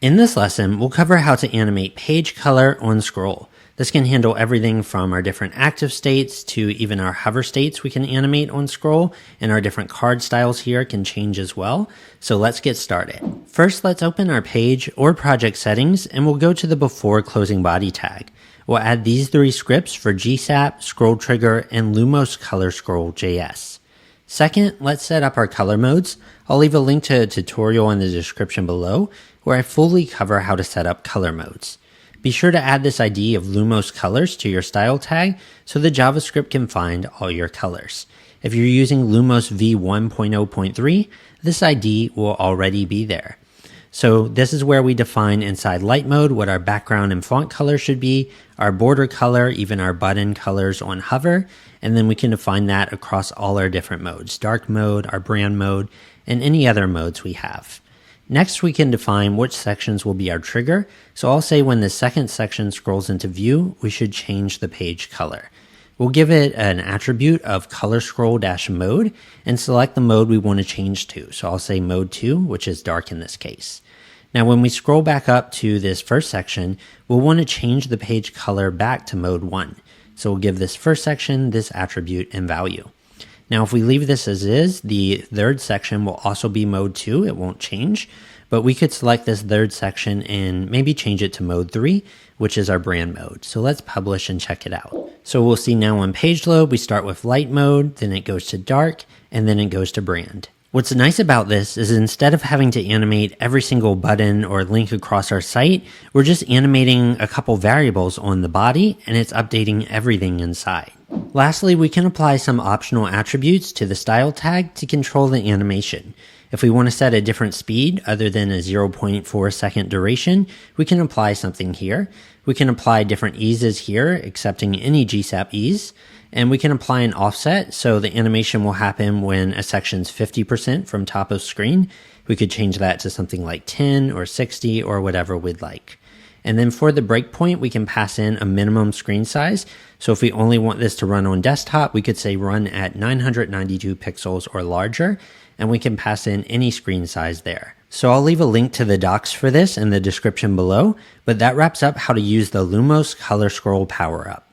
In this lesson, we'll cover how to animate page color on scroll. This can handle everything from our different active states to even our hover states we can animate on scroll, and our different card styles here can change as well. So let's get started. First, let's open our page or project settings and we'll go to the before closing body tag. We'll add these three scripts for GSAP, Scroll Trigger, and Lumos Color Scroll JS. Second, let's set up our color modes. I'll leave a link to a tutorial in the description below where I fully cover how to set up color modes. Be sure to add this ID of Lumos Colors to your style tag so the JavaScript can find all your colors. If you're using Lumos v1.0.3, this ID will already be there. So this is where we define inside light mode what our background and font color should be, our border color, even our button colors on hover, and then we can define that across all our different modes, dark mode, our brand mode, and any other modes we have. Next, we can define which sections will be our trigger. So I'll say when the second section scrolls into view, we should change the page color. We'll give it an attribute of color scroll-mode and select the mode we want to change to. So I'll say mode 2, which is dark in this case. Now, when we scroll back up to this first section, we'll want to change the page color back to mode 1. So we'll give this first section this attribute and value. Now, if we leave this as is, the third section will also be mode 2. It won't change, but we could select this third section and maybe change it to mode 3, which is our brand mode. So let's publish and check it out. So we'll see now on page load, we start with light mode, then it goes to dark, and then it goes to brand. What's nice about this is instead of having to animate every single button or link across our site, we're just animating a couple variables on the body and it's updating everything inside. Lastly, we can apply some optional attributes to the style tag to control the animation. If we want to set a different speed other than a 0.4 second duration, we can apply something here. We can apply different eases here, accepting any GSAP ease. And we can apply an offset, so the animation will happen when a section's 50% from top of screen. We could change that to something like 10 or 60 or whatever we'd like. And then for the breakpoint, we can pass in a minimum screen size. So if we only want this to run on desktop, we could say run at 992 pixels or larger, and we can pass in any screen size there. So I'll leave a link to the docs for this in the description below, but that wraps up how to use the Lumos Color Scroll power-up.